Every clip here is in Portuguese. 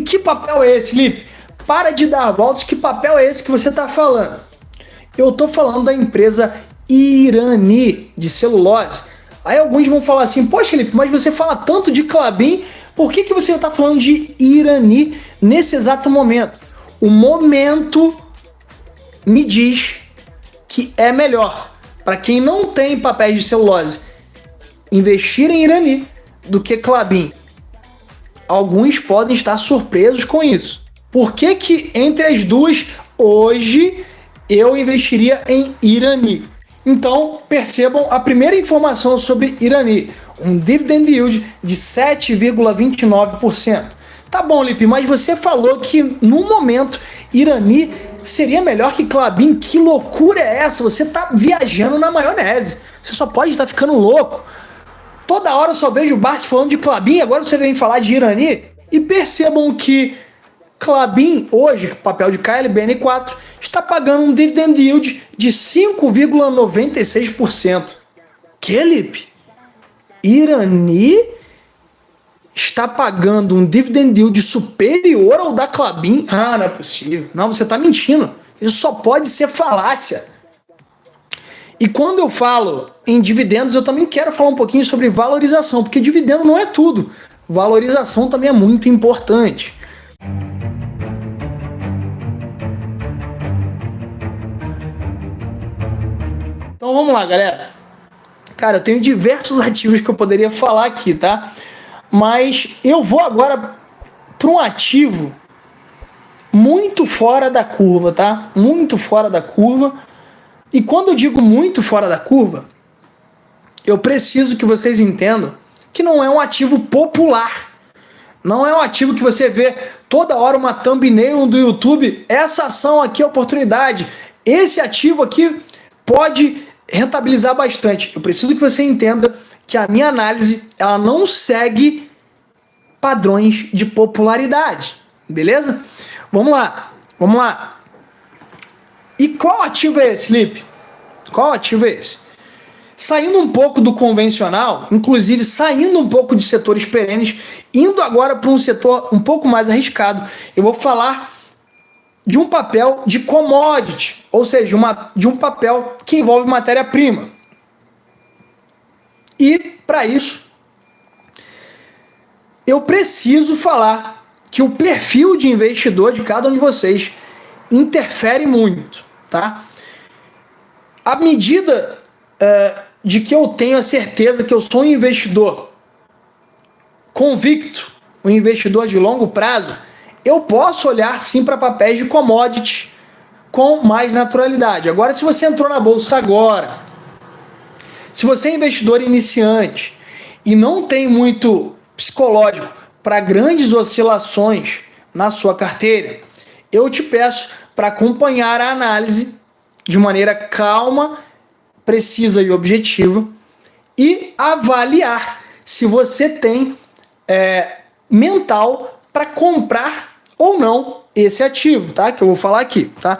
que papel é esse, Lipe? Para de dar voltas, que papel é esse que você está falando? Eu estou falando da empresa Irani de celulose. Aí alguns vão falar assim, poxa, Lipe, mas você fala tanto de Klabin, por que você está falando de Irani nesse exato momento? O momento me diz que é melhor para quem não tem papéis de celulose investir em Irani do que Klabin. Alguns podem estar surpresos com isso. Por que entre as duas hoje eu investiria em Irani? Então percebam a primeira informação sobre Irani, um dividend yield de 7,29%. Tá bom, Lipe, mas você falou que no momento Irani seria melhor que Klabin. Que loucura é essa? Você tá viajando na maionese. Você só pode estar ficando louco. Toda hora eu só vejo o Barsi falando de Klabin, agora você vem falar de Irani. E percebam que Klabin, hoje, papel de KLBN4, está pagando um dividend yield de 5,96%. Que, Lipe? Irani está pagando um dividend yield superior ao da Klabin? Ah, não é possível. Não, você está mentindo. Isso só pode ser falácia. E quando eu falo em dividendos, eu também quero falar um pouquinho sobre valorização, porque dividendo não é tudo. Valorização também é muito importante. Então vamos lá, galera. Cara, eu tenho diversos ativos que eu poderia falar aqui, tá? Mas eu vou agora para um ativo muito fora da curva, tá? Muito fora da curva. E quando eu digo muito fora da curva, eu preciso que vocês entendam que não é um ativo popular. Não é um ativo que você vê toda hora uma thumbnail do YouTube. Essa ação aqui é oportunidade. Esse ativo aqui pode rentabilizar bastante. Eu preciso que você entenda que a minha análise ela não segue padrões de popularidade. Beleza? Vamos lá. Vamos lá. E qual ativo é esse, Lipe? Qual ativo é esse? Saindo um pouco do convencional, inclusive saindo um pouco de setores perenes, indo agora para um setor um pouco mais arriscado, eu vou falar de um papel de commodity, ou seja, de um papel que envolve matéria-prima. E, para isso, eu preciso falar que o perfil de investidor de cada um de vocês interfere muito, tá? À medida de que eu tenho a certeza que eu sou um investidor convicto, um investidor de longo prazo, eu posso olhar sim para papéis de commodities com mais naturalidade. Agora, se você entrou na bolsa agora, se você é investidor iniciante e não tem muito psicológico para grandes oscilações na sua carteira, eu te peço para acompanhar a análise de maneira calma, precisa e objetiva e avaliar se você tem mental para comprar ou não esse ativo, tá? Que eu vou falar aqui, tá?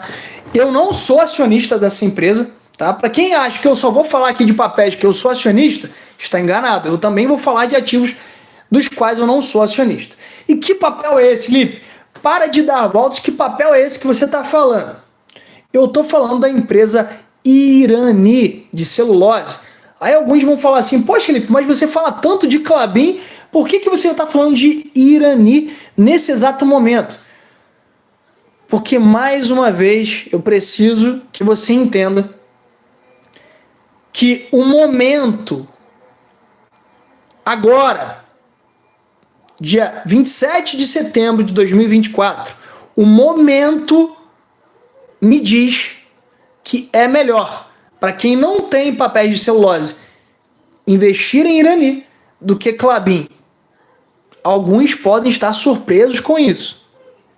Eu não sou acionista dessa empresa, tá? Para quem acha que eu só vou falar aqui de papéis que eu sou acionista, está enganado. Eu também vou falar de ativos dos quais eu não sou acionista. E que papel é esse, Lipe? Para de dar voltas, que papel é esse que você está falando? Eu estou falando da empresa Irani de celulose. Aí alguns vão falar assim, poxa, Lipe, mas você fala tanto de Klabin, por que você está falando de Irani nesse exato momento? Porque, mais uma vez, eu preciso que você entenda que o momento, agora, dia 27 de setembro de 2024, o momento me diz que é melhor para quem não tem papéis de celulose investir em Irani do que Klabin. Alguns podem estar surpresos com isso.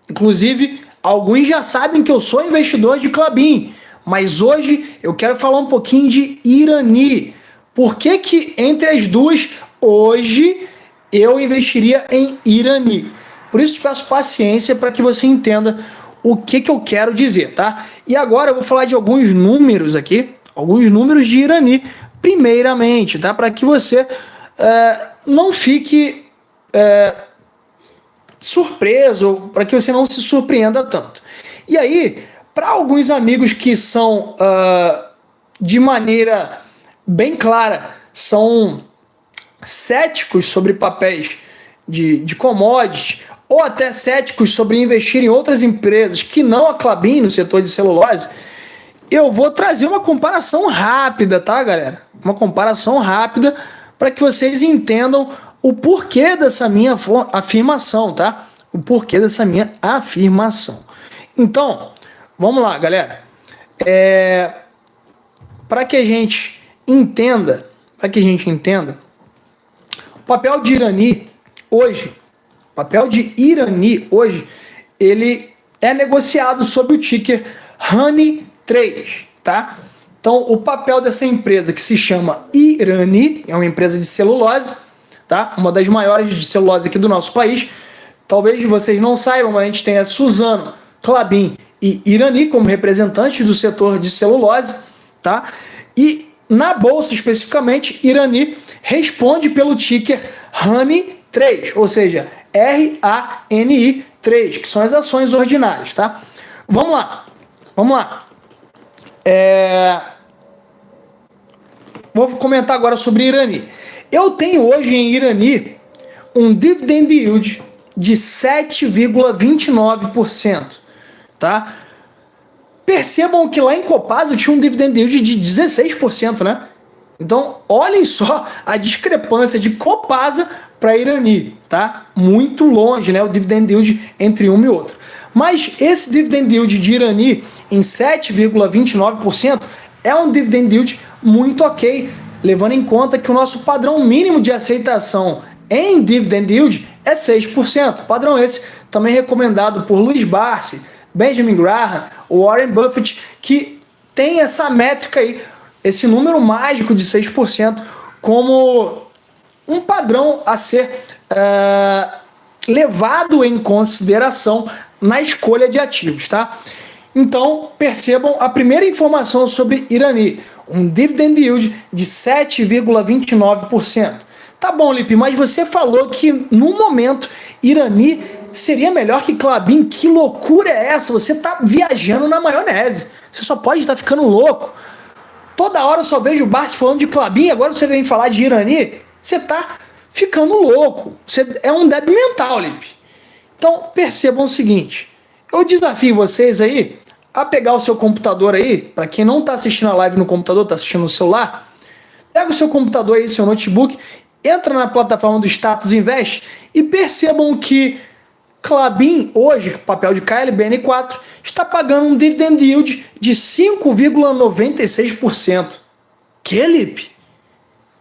Inclusive, alguns já sabem que eu sou investidor de Klabin, mas hoje eu quero falar um pouquinho de Irani. Por que entre as duas, hoje, eu investiria em Irani? Por isso, te peço paciência para que você entenda o que eu quero dizer, tá? E agora eu vou falar de alguns números aqui, alguns números de Irani, primeiramente, tá? Para que você não fique surpresa, ou para que você não se surpreenda tanto. E aí, para alguns amigos que são, de maneira bem clara, são céticos sobre papéis de commodities, ou até céticos sobre investir em outras empresas que não a Klabin no setor de celulose, eu vou trazer uma comparação rápida, tá, galera? Uma comparação rápida para que vocês entendam o porquê dessa minha afirmação, tá? O porquê dessa minha afirmação. Então, vamos lá, galera. Para que a gente entenda, o papel de Irani hoje, ele é negociado sob o ticker RANI3, tá? Então, o papel dessa empresa que se chama Irani, é uma empresa de celulose, tá? Uma das maiores de celulose aqui do nosso país. Talvez vocês não saibam, mas a gente tem a Suzano, Klabin e Irani como representantes do setor de celulose, tá? E na bolsa especificamente, Irani responde pelo ticker RANI3, ou seja, RANI3, que são as ações ordinárias, tá? Vamos lá. Vou comentar agora sobre Irani. Eu tenho hoje em Irani um dividend yield de 7,29%, tá? Percebam que lá em Copasa eu tinha um dividend yield de 16%, né? Então, olhem só a discrepância de Copasa para Irani, tá? Muito longe, né? O dividend yield entre uma e outra. Mas esse dividend yield de Irani em 7,29% é um dividend yield muito ok, levando em conta que o nosso padrão mínimo de aceitação em dividend yield é 6%. Padrão esse também recomendado por Luiz Barsi, Benjamin Graham, Warren Buffett, que tem essa métrica aí, esse número mágico de 6% como um padrão a ser levado em consideração na escolha de ativos, tá? Então, percebam a primeira informação sobre Irani, um dividend yield de 7,29%. Tá bom, Lipe, mas você falou que no momento Irani seria melhor que Klabin. Que loucura é essa? Você tá viajando na maionese. Você só pode estar ficando louco. Toda hora eu só vejo o Barsi falando de Klabin, agora você vem falar de Irani. Você tá ficando louco. Você é um débil mental, Lipe. Então, percebam o seguinte. Eu desafio vocês aí a pegar o seu computador aí, para quem não está assistindo a live no computador, está assistindo no celular, pega o seu computador aí, seu notebook, entra na plataforma do Status Invest e percebam que Klabin, hoje, papel de KLBN4, está pagando um dividend yield de 5,96%. Que, Lipe?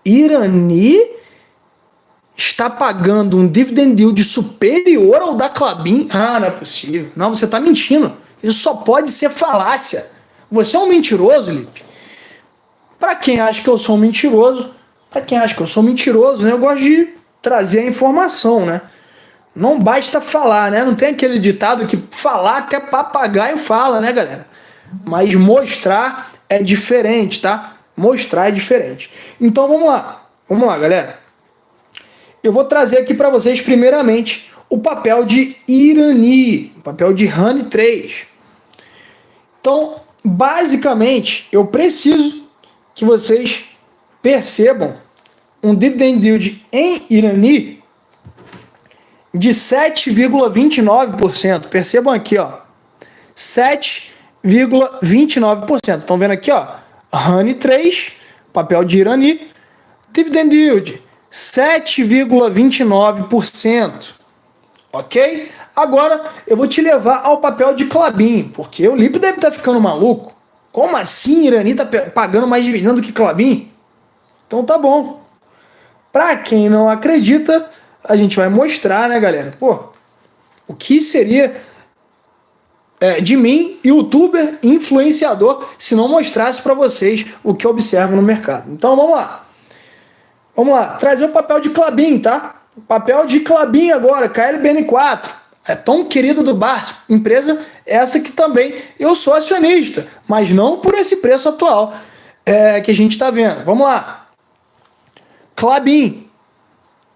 Irani está pagando um dividend yield superior ao da Klabin? Ah, não é possível. Não, você está mentindo. Isso só pode ser falácia. Você é um mentiroso, Lipe. Para quem acha que eu sou um mentiroso, né, eu gosto de trazer a informação, né? Não basta falar, né? Não tem aquele ditado que falar até papagaio fala, né, galera? Mas mostrar é diferente, tá? Mostrar é diferente. Então vamos lá, galera. Eu vou trazer aqui para vocês, primeiramente, o papel de Irani, o papel de RANI3. Então, basicamente, eu preciso que vocês percebam um dividend yield em Irani de 7,29%. Percebam aqui, ó, 7,29%. Estão vendo aqui, ó, RANI3, papel de Irani, dividend yield 7,29%. Ok? Agora eu vou te levar ao papel de Klabin, porque o Lipe deve estar ficando maluco. Como assim Irani está pagando mais dividendo que Klabin? Então tá bom. Para quem não acredita, a gente vai mostrar, né, galera? Pô, o que seria de mim, youtuber, influenciador, se não mostrasse para vocês o que eu observo no mercado. Então vamos lá. Vamos lá, trazer o papel de Klabin, tá? O papel de Klabin agora, KLBN4. É tão querido do Barsi, empresa essa que também eu sou acionista, mas não por esse preço atual que a gente está vendo. Vamos lá. Klabin.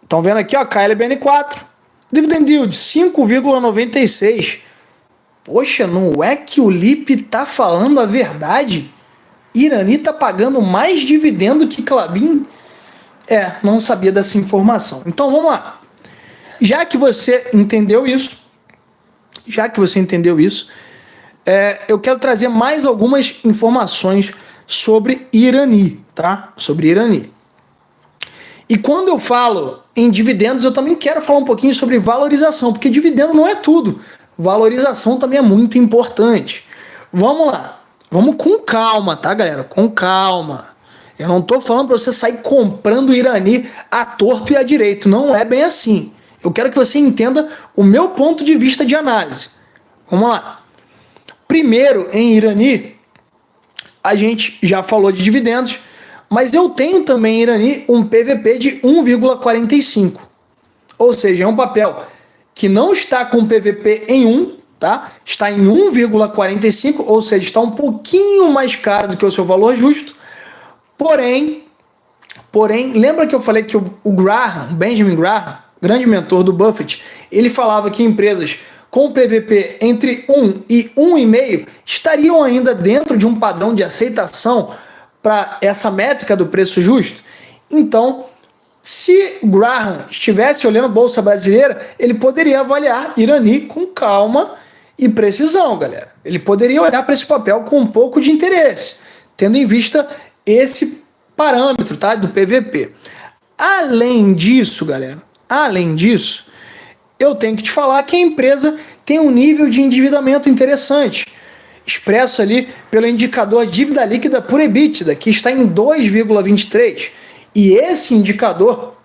Estão vendo aqui, ó, KLBN4. Dividend yield 5,96. Poxa, não é que o Lipe tá falando a verdade? Irani tá pagando mais dividendo que Klabin? Não sabia dessa informação. Então vamos lá. Já que você entendeu isso, eu quero trazer mais algumas informações sobre Irani, tá? Sobre Irani. E quando eu falo em dividendos, eu também quero falar um pouquinho sobre valorização, porque dividendo não é tudo. Valorização também é muito importante. Vamos lá. Vamos com calma, tá, galera? Com calma. Eu não tô falando para você sair comprando Irani à torto e à direito. Não é bem assim. Eu quero que você entenda o meu ponto de vista de análise. Vamos lá. Primeiro, em Irani, a gente já falou de dividendos, mas eu tenho também em Irani um PVP de 1,45. Ou seja, é um papel que não está com PVP em 1, tá? Está em 1,45, ou seja, está um pouquinho mais caro do que o seu valor justo. Porém, lembra que eu falei que o Graham, Benjamin Graham, grande mentor do Buffett, ele falava que empresas com PVP entre 1 e 1,5 estariam ainda dentro de um padrão de aceitação para essa métrica do preço justo? Então, se o Graham estivesse olhando a Bolsa Brasileira, ele poderia avaliar Irani com calma e precisão, galera. Ele poderia olhar para esse papel com um pouco de interesse, tendo em vista esse parâmetro, tá, do PVP. Além disso, galera, eu tenho que te falar que a empresa tem um nível de endividamento interessante, expresso ali pelo indicador dívida líquida por EBITDA, que está em 2,23. E esse indicador,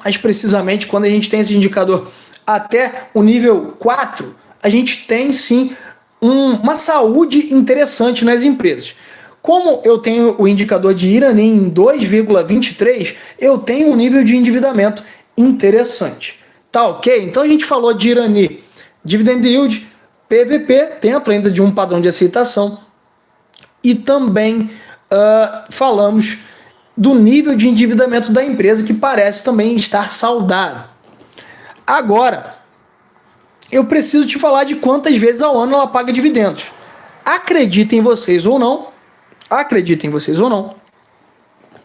mais precisamente, quando a gente tem esse indicador até o nível 4, a gente tem sim uma saúde interessante nas empresas. Como eu tenho o indicador de Irani em 2,23, eu tenho um nível de endividamento interessante. Tá ok? Então a gente falou de Irani, dividend yield, PVP, dentro ainda de um padrão de aceitação, e também falamos do nível de endividamento da empresa, que parece também estar saudável. Agora, eu preciso te falar de quantas vezes ao ano ela paga dividendos. Acreditem vocês ou não,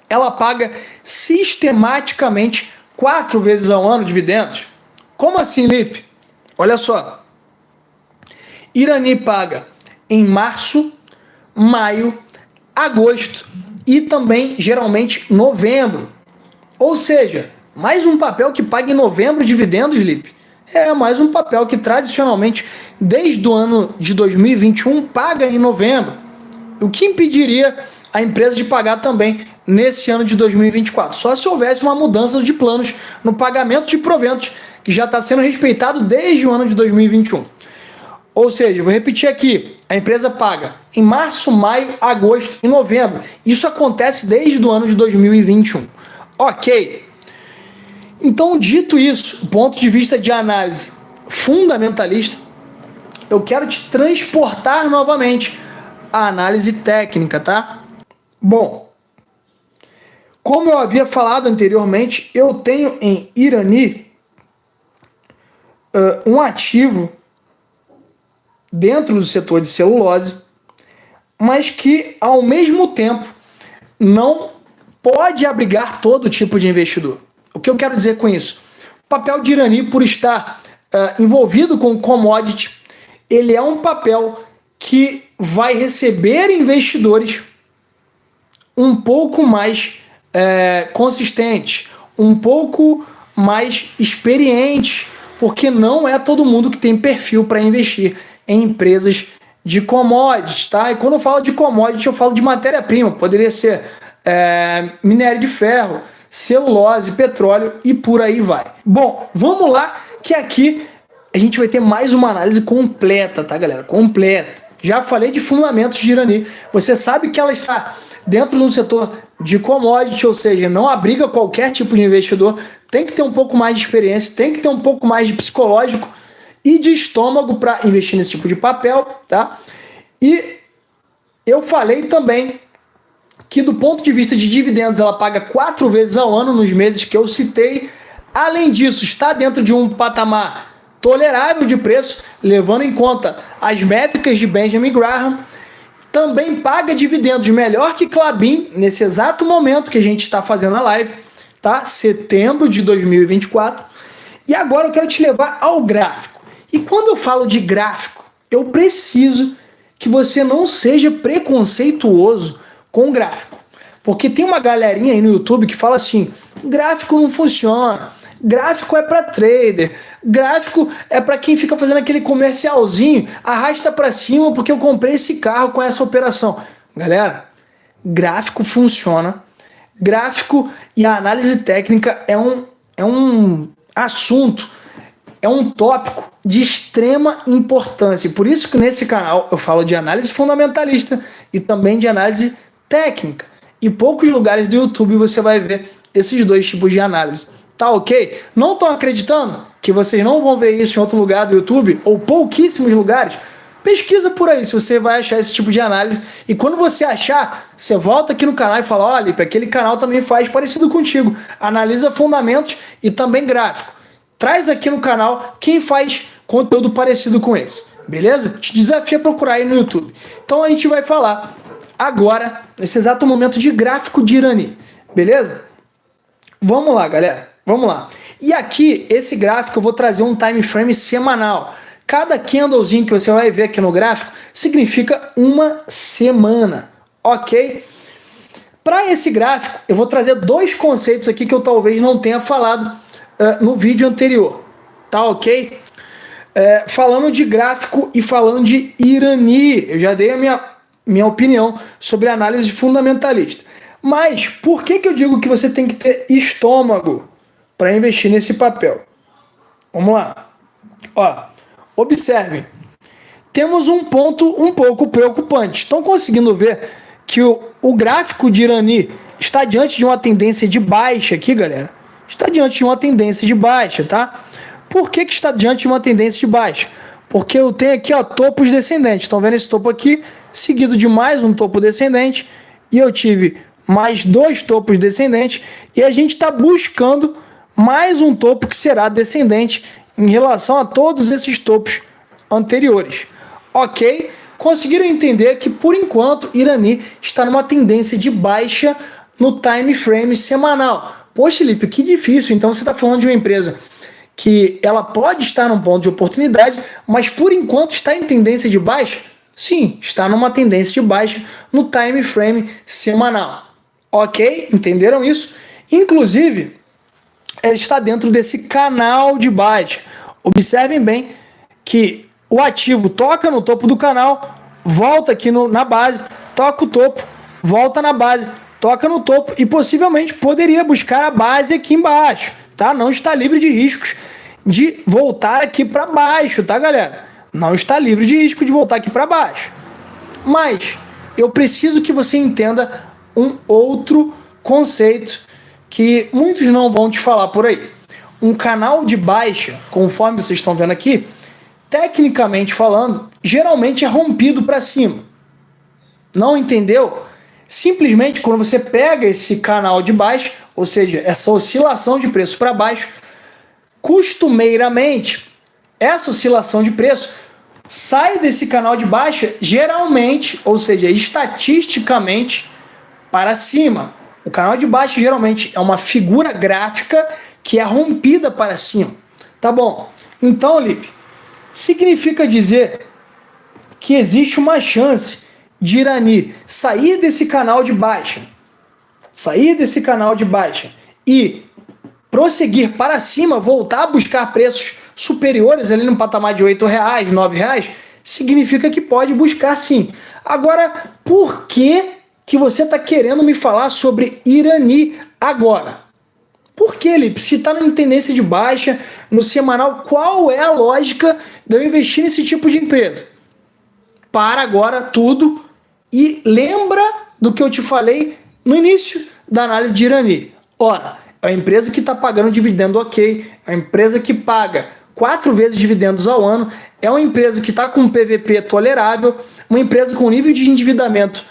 ela paga sistematicamente 4 vezes ao ano dividendos. Como assim, Lipe? Olha só. Irani paga em março, maio, agosto e também, geralmente, novembro. Ou seja, mais um papel que paga em novembro dividendos, Lipe. É mais um papel que, tradicionalmente, desde o ano de 2021, paga em novembro. O que impediria a empresa de pagar também nesse ano de 2024? Só se houvesse uma mudança de planos no pagamento de proventos, que já está sendo respeitado desde o ano de 2021. Ou seja, vou repetir aqui, a empresa paga em março, maio, agosto e novembro. Isso acontece desde o ano de 2021. Ok. Então, dito isso, do ponto de vista de análise fundamentalista, eu quero te transportar novamente à análise técnica, tá? Bom, como eu havia falado anteriormente, eu tenho em Irani um ativo dentro do setor de celulose, mas que, ao mesmo tempo, não pode abrigar todo tipo de investidor. O que eu quero dizer com isso? O papel de Irani, por estar envolvido com commodity, ele é um papel que vai receber investidores um pouco mais consistentes, um pouco mais experientes, porque não é todo mundo que tem perfil para investir em empresas de commodities, tá? E quando eu falo de commodity, eu falo de matéria-prima, poderia ser minério de ferro, celulose, petróleo e por aí vai. Bom, vamos lá, que aqui a gente vai ter mais uma análise completa, tá, galera? Completa. Já falei de fundamentos de Irani. Você sabe que ela está dentro de um setor de commodity, ou seja, não abriga qualquer tipo de investidor. Tem que ter um pouco mais de experiência, tem que ter um pouco mais de psicológico e de estômago para investir nesse tipo de papel, tá? E eu falei também que, do ponto de vista de dividendos, ela paga 4 vezes ao ano nos meses que eu citei. Além disso, está dentro de um patamar tolerável de preço, levando em conta as métricas de Benjamin Graham. Também paga dividendos melhor que Klabin nesse exato momento que a gente está fazendo a live, tá? Setembro de 2024. E agora eu quero te levar ao gráfico. E quando eu falo de gráfico, eu preciso que você não seja preconceituoso com o gráfico. Porque tem uma galerinha aí no YouTube que fala assim: gráfico não funciona, gráfico é para trader, gráfico é para quem fica fazendo aquele comercialzinho, arrasta para cima porque eu comprei esse carro com essa operação. Galera, gráfico funciona. Gráfico e a análise técnica é um assunto, é um tópico de extrema importância. Por isso que nesse canal eu falo de análise fundamentalista e também de análise técnica. E poucos lugares do YouTube você vai ver esses dois tipos de análise. Tá ok? Não estão acreditando que vocês não vão ver isso em outro lugar do YouTube, ou pouquíssimos lugares? Pesquisa por aí se você vai achar esse tipo de análise. E quando você achar, você volta aqui no canal e fala: olha, aquele canal também faz parecido contigo. Analisa fundamentos e também gráfico. Traz aqui no canal quem faz conteúdo parecido com esse. Beleza? Te desafio a procurar aí no YouTube. Então a gente vai falar agora, nesse exato momento, de gráfico de Irani. Beleza? Vamos lá, galera. Vamos lá. E aqui, esse gráfico, eu vou trazer um time frame semanal. Cada candlezinho que você vai ver aqui no gráfico significa uma semana, ok? Para esse gráfico, eu vou trazer dois conceitos aqui que eu talvez não tenha falado no vídeo anterior, tá ok? Falando de gráfico e falando de Irani, eu já dei a minha opinião sobre análise fundamentalista. Mas por que eu digo que você tem que ter estômago para investir nesse papel? Vamos lá. Ó, observem. Temos um ponto um pouco preocupante. Estão conseguindo ver que o gráfico de Irani está diante de uma tendência de baixa aqui, galera? Está diante de uma tendência de baixa, tá? Por que está diante de uma tendência de baixa? Porque eu tenho aqui, ó, topos descendentes. Estão vendo esse topo aqui? Seguido de mais um topo descendente. E eu tive mais dois topos descendentes. E a gente está buscando mais um topo que será descendente em relação a todos esses topos anteriores. Ok? Conseguiram entender que, por enquanto, Irani está numa tendência de baixa no time frame semanal. Poxa, Felipe, que difícil. Então você está falando de uma empresa que ela pode estar num ponto de oportunidade, mas por enquanto está em tendência de baixa? Sim, está numa tendência de baixa no time frame semanal. Ok? Entenderam isso? Inclusive, ela está dentro desse canal de baixa. Observem bem que o ativo toca no topo do canal, volta aqui na base, toca o topo, volta na base, toca no topo e possivelmente poderia buscar a base aqui embaixo, tá? Não está livre de riscos de voltar aqui para baixo, tá, galera? Não está livre de risco de voltar aqui para baixo. Mas eu preciso que você entenda um outro conceito que muitos não vão te falar por aí. Um canal de baixa, conforme vocês estão vendo aqui, tecnicamente falando, geralmente é rompido para cima. Não entendeu? Simplesmente quando você pega esse canal de baixa, ou seja, essa oscilação de preço para baixo, costumeiramente, essa oscilação de preço sai desse canal de baixa, geralmente, ou seja, estatisticamente, para cima. O canal de baixa geralmente é uma figura gráfica que é rompida para cima. Tá bom? Então, Lipe, significa dizer que existe uma chance de Irani sair desse canal de baixa, e prosseguir para cima, voltar a buscar preços superiores ali no patamar de R$8, R$9, significa que pode buscar sim. Agora, por que você está querendo me falar sobre Irani agora? Por que, Lipe? Se está em tendência de baixa, no semanal, qual é a lógica de eu investir nesse tipo de empresa? Para agora tudo e lembra do que eu te falei no início da análise de Irani. Ora, é uma empresa que está pagando dividendo ok, é uma empresa que paga 4 vezes dividendos ao ano, é uma empresa que está com um PVP tolerável, uma empresa com nível de endividamento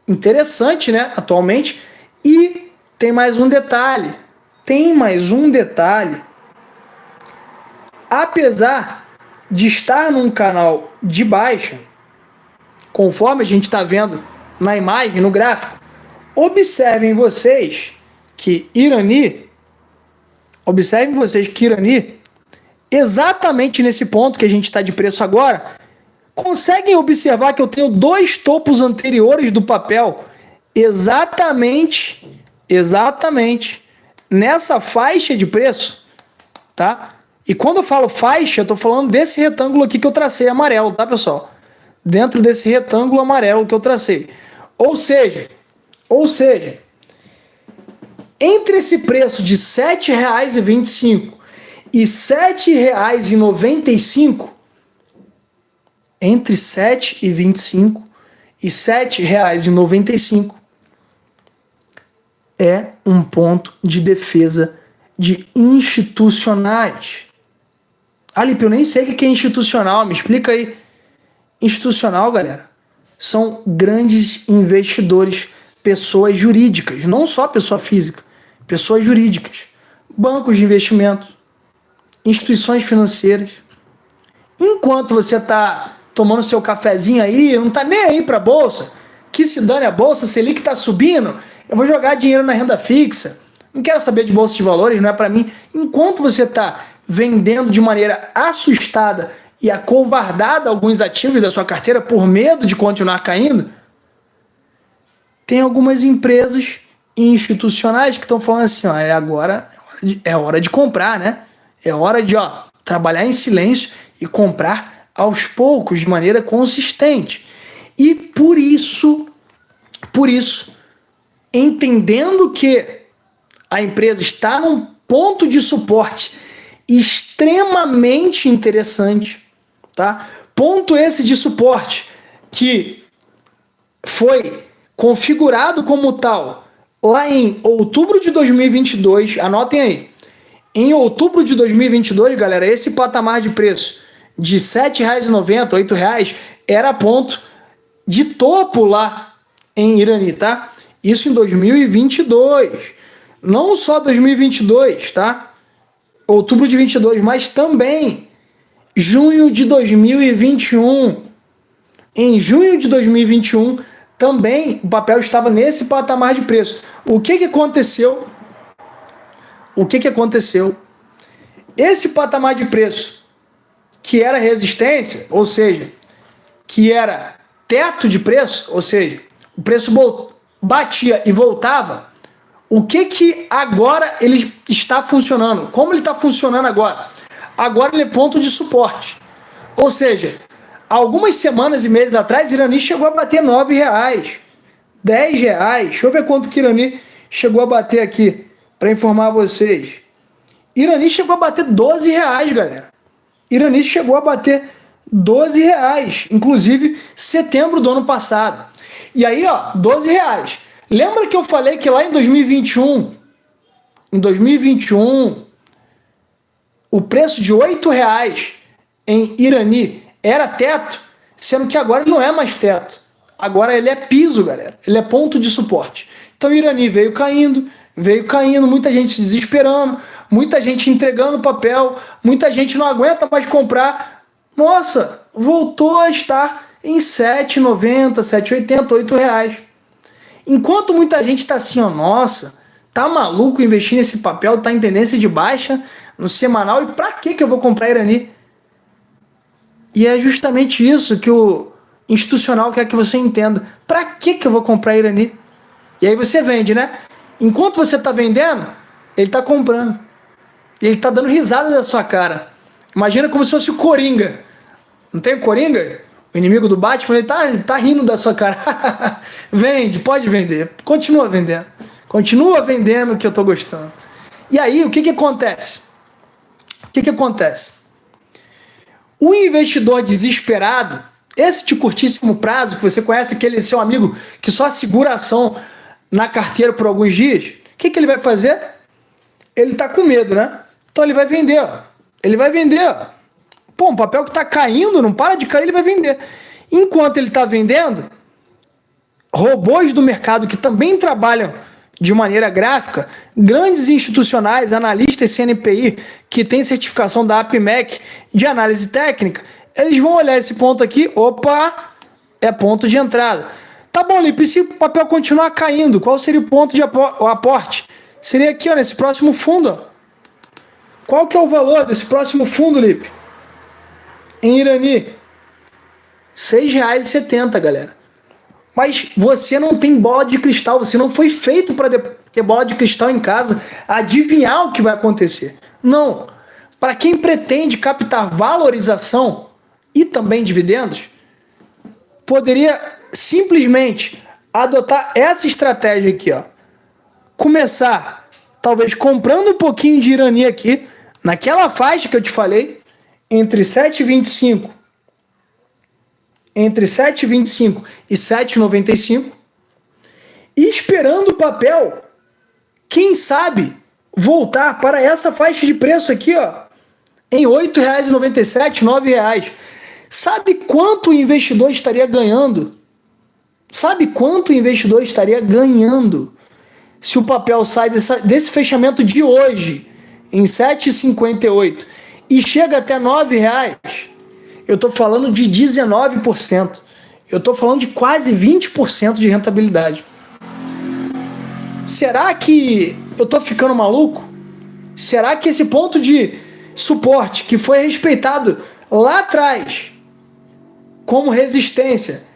interessante, né, atualmente. E tem mais um detalhe, apesar de estar num canal de baixa, conforme a gente está vendo na imagem, no gráfico, observem vocês que Irani, exatamente nesse ponto que a gente está de preço agora, conseguem observar que eu tenho 2 topos anteriores do papel exatamente nessa faixa de preço, tá? E quando eu falo faixa, eu estou falando desse retângulo aqui que eu tracei amarelo, tá, pessoal? Dentro desse retângulo amarelo que eu tracei. Ou seja, entre esse preço de R$ 7,25 e R$ 7,95, entre R$ 7,25 e R$ 7,95 é um ponto de defesa de institucionais. Alipe, eu nem sei o que é institucional, me explica aí. Institucional, galera, são grandes investidores, pessoas jurídicas, não só pessoa física, pessoas jurídicas, bancos de investimento, instituições financeiras. Enquanto você está tomando seu cafezinho aí, não está nem aí para a bolsa, que se dane a bolsa, Selic está subindo, eu vou jogar dinheiro na renda fixa, não quero saber de bolsa de valores, não é para mim. Enquanto você está vendendo de maneira assustada e acovardada alguns ativos da sua carteira por medo de continuar caindo, tem algumas empresas institucionais que estão falando assim, ó, agora é hora de comprar, né? É hora de trabalhar em silêncio e comprar aos poucos, de maneira consistente. E por isso, entendendo que a empresa está num ponto de suporte extremamente interessante, tá? Ponto esse de suporte que foi configurado como tal lá em outubro de 2022, anotem aí. Em outubro de 2022, galera, esse patamar de preço de R$ 7,90, R$ 8,00 era ponto de topo lá em Irani, tá? Isso em 2022. Não só 2022, tá? Outubro de 22, mas também junho de 2021. Em junho de 2021, também o papel estava nesse patamar de preço. O que aconteceu? Esse patamar de preço, que era resistência, ou seja, que era teto de preço, ou seja, o preço batia e voltava, o que agora ele está funcionando? Como ele está funcionando agora? Agora ele é ponto de suporte. Ou seja, algumas semanas e meses atrás, Irani chegou a bater R$ 9,00, R$ 10,00. Deixa eu ver quanto que Irani chegou a bater aqui, para informar vocês. Irani chegou a bater R$ 12,00, galera. Irani chegou a bater R$ 12,00, inclusive setembro do ano passado. E aí, R$ 12,00. Lembra que eu falei que lá em 2021, o preço de R$ 8,00 em Irani era teto, sendo que agora não é mais teto. Agora ele é piso, galera. Ele é ponto de suporte. Então Irani veio caindo, muita gente se desesperando, muita gente entregando papel, muita gente não aguenta mais comprar. Nossa, voltou a estar em R$ 7,90, R$ 7,80, R$ 8,00. Enquanto muita gente está assim, nossa, tá maluco investir nesse papel, tá em tendência de baixa no semanal, e para que eu vou comprar Irani? E é justamente isso que o institucional quer que você entenda. Para que eu vou comprar Irani? E aí você vende, né? Enquanto você está vendendo, ele está comprando. E ele está dando risada da sua cara. Imagina como se fosse o Coringa. Não tem o Coringa? O inimigo do Batman, ele tá rindo da sua cara. Vende, pode vender. Continua vendendo. Continua vendendo que eu tô gostando. E aí, o que acontece? O investidor desesperado, esse de curtíssimo prazo, que você conhece, aquele seu amigo que só segura a ação na carteira por alguns dias, o que ele vai fazer? Ele tá com medo, né? Então ele vai vender. Pô, um papel que está caindo, não para de cair, ele vai vender. Enquanto ele está vendendo, robôs do mercado que também trabalham de maneira gráfica, grandes institucionais, analistas CNPI, que têm certificação da APMEC de análise técnica, eles vão olhar esse ponto aqui, opa, é ponto de entrada. Tá bom, Lipe, e se o papel continuar caindo, qual seria o ponto de aporte? Seria aqui, ó, nesse próximo fundo, ó. Qual que é o valor desse próximo fundo, Lipe? Em Irani, R$ 6,70, galera. Mas você não tem bola de cristal, você não foi feito para ter bola de cristal em casa, adivinhar o que vai acontecer. Não. Para quem pretende captar valorização e também dividendos, poderia simplesmente adotar essa estratégia aqui, ó. Começar, talvez, comprando um pouquinho de Irani aqui, naquela faixa que eu te falei, entre 7,25 e 7,95, e esperando o papel, quem sabe, voltar para essa faixa de preço aqui, ó, em R$ 8,97, R$ 9,00. Sabe quanto o investidor estaria ganhando? Sabe quanto o investidor estaria ganhando se o papel sai desse fechamento de hoje, em 7,58, e chega até R$ 9,00? Eu estou falando de 19%. Eu estou falando de quase 20% de rentabilidade. Será que eu estou ficando maluco? Será que esse ponto de suporte que foi respeitado lá atrás como resistência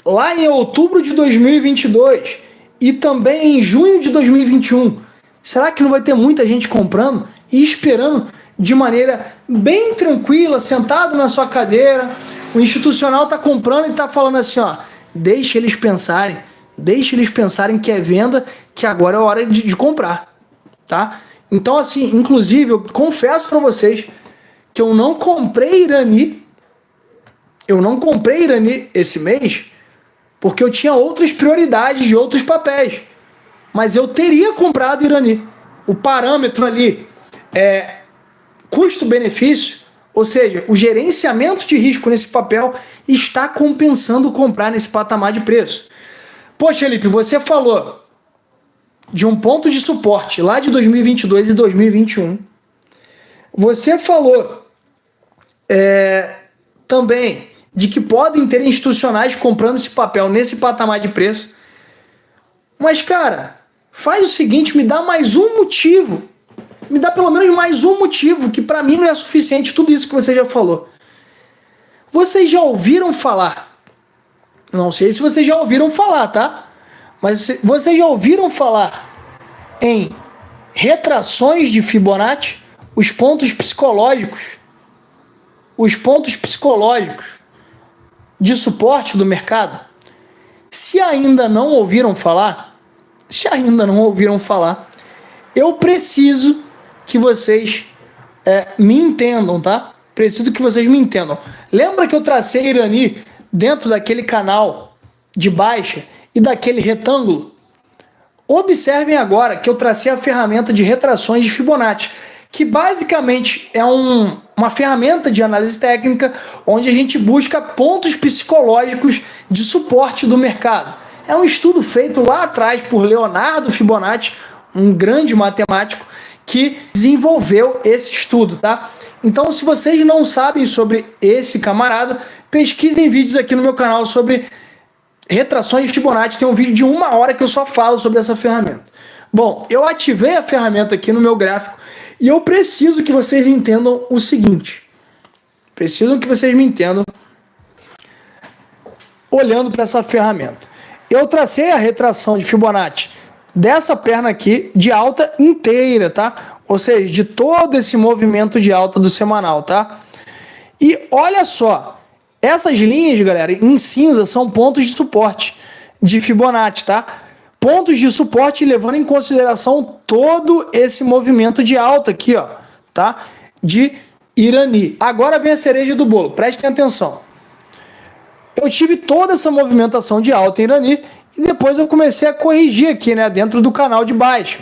lá em outubro de 2022 e também em junho de 2021, será que não vai ter muita gente comprando e esperando de maneira bem tranquila, sentado na sua cadeira? O institucional está comprando e está falando assim, ó, deixa eles pensarem que é venda, que agora é hora de comprar, tá? Então, assim, inclusive, eu confesso para vocês que eu não comprei Irani esse mês, porque eu tinha outras prioridades de outros papéis, mas eu teria comprado Irani. O parâmetro ali é custo-benefício, ou seja, o gerenciamento de risco nesse papel está compensando comprar nesse patamar de preço. Poxa, Felipe, você falou de um ponto de suporte lá de 2022 e 2021. Você falou também de que podem ter institucionais comprando esse papel nesse patamar de preço. Mas, cara, faz o seguinte, me dá mais um motivo. Me dá pelo menos mais um motivo, que para mim não é suficiente tudo isso que você já falou. Vocês já ouviram falar? Não sei se vocês já ouviram falar, tá? Mas vocês já ouviram falar em retrações de Fibonacci? Os pontos psicológicos de suporte do mercado? Se ainda não ouviram falar, eu preciso que vocês me entendam, tá? Preciso que vocês me entendam. Lembra que eu tracei Irani dentro daquele canal de baixa e daquele retângulo? Observem agora que eu tracei a ferramenta de retrações de Fibonacci, que basicamente é uma ferramenta de análise técnica onde a gente busca pontos psicológicos de suporte do mercado. É um estudo feito lá atrás por Leonardo Fibonacci, um grande matemático que desenvolveu esse estudo, tá? Então, se vocês não sabem sobre esse camarada, pesquisem vídeos aqui no meu canal sobre retrações de Fibonacci. Tem um vídeo de 1 hora que eu só falo sobre essa ferramenta. Bom, eu ativei a ferramenta aqui no meu gráfico e eu preciso que vocês entendam o seguinte. Preciso que vocês me entendam olhando para essa ferramenta. Eu tracei a retração de Fibonacci dessa perna aqui de alta inteira, tá? Ou seja, de todo esse movimento de alta do semanal, tá? E olha só, essas linhas, galera, em cinza são pontos de suporte de Fibonacci, tá? Pontos de suporte levando em consideração todo esse movimento de alta aqui, ó, tá? De Irani. Agora vem a cereja do bolo, prestem atenção. Eu tive toda essa movimentação de alta em Irani e depois eu comecei a corrigir aqui, né, dentro do canal de baixa.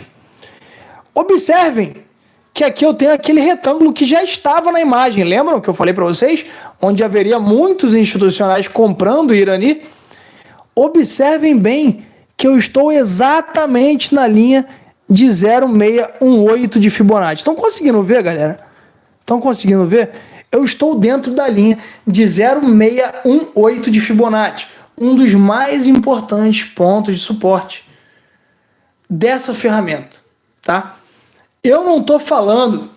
Observem que aqui eu tenho aquele retângulo que já estava na imagem. Lembram que eu falei para vocês? Onde haveria muitos institucionais comprando Irani. observem bem que eu estou exatamente na linha de 0,618 de Fibonacci. Estão conseguindo ver, galera? Estão conseguindo ver? Eu estou dentro da linha de 0,618 de Fibonacci, um dos mais importantes pontos de suporte dessa ferramenta, tá? Eu não estou falando,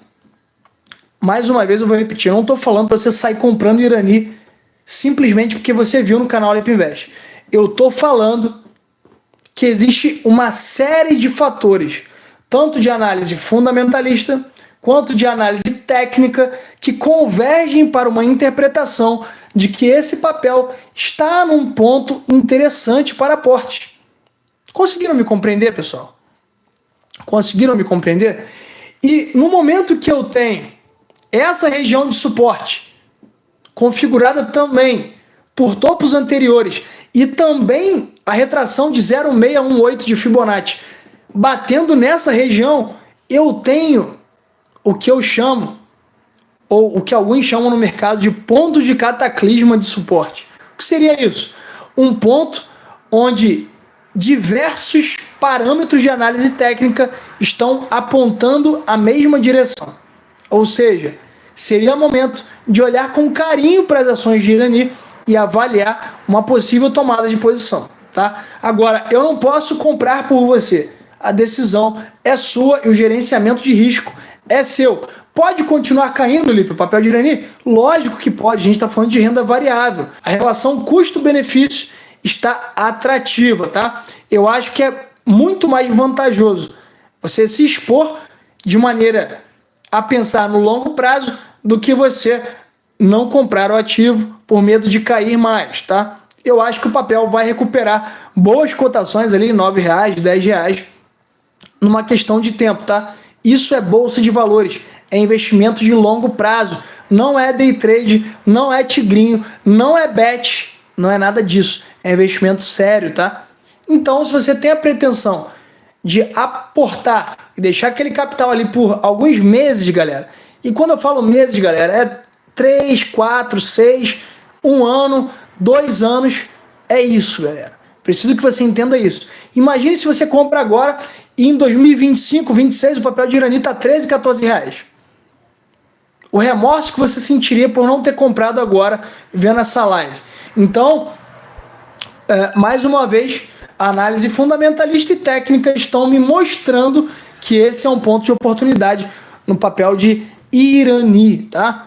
mais uma vez eu vou repetir, eu não estou falando para você sair comprando Irani simplesmente porque você viu no canal Alepo Invest. Eu estou falando que existe uma série de fatores, tanto de análise fundamentalista quanto de análise técnica, que convergem para uma interpretação de que esse papel está num ponto interessante para aporte. Conseguiram me compreender, pessoal? Conseguiram me compreender? E no momento que eu tenho essa região de suporte configurada também por topos anteriores e também a retração de 0,618 de Fibonacci batendo nessa região, eu tenho o que eu chamo, ou o que alguns chamam no mercado de ponto de cataclisma de suporte. O que seria isso? Um ponto onde diversos parâmetros de análise técnica estão apontando a mesma direção. Ou seja, seria o momento de olhar com carinho para as ações de Irani e avaliar uma possível tomada de posição, tá? Agora, eu não posso comprar por você. A decisão é sua e o gerenciamento de risco é seu. Pode continuar caindo, Lipe, o papel de Irani? Lógico que pode, a gente está falando de renda variável. A relação custo-benefício está atrativa, tá? Eu acho que é muito mais vantajoso você se expor de maneira a pensar no longo prazo do que você não comprar o ativo por medo de cair mais, tá? Eu acho que o papel vai recuperar boas cotações ali, R$9, R$10, numa questão de tempo, tá? Isso é bolsa de valores, é investimento de longo prazo, não é day trade, não é tigrinho, não é bet, não é nada disso, é investimento sério, tá? Então, se você tem a pretensão de aportar e deixar aquele capital ali por alguns meses, galera, e quando eu falo meses, galera, é 3, 4, 6, 1 ano, 2 anos, é isso, galera. Preciso que você entenda isso. Imagine se você compra agora e em 2025, 2026, o papel de Irani está R$13, R$14. O remorso que você sentiria por não ter comprado agora, vendo essa live. Então, mais uma vez, a análise fundamentalista e técnica estão me mostrando que esse é um ponto de oportunidade no papel de Irani, tá?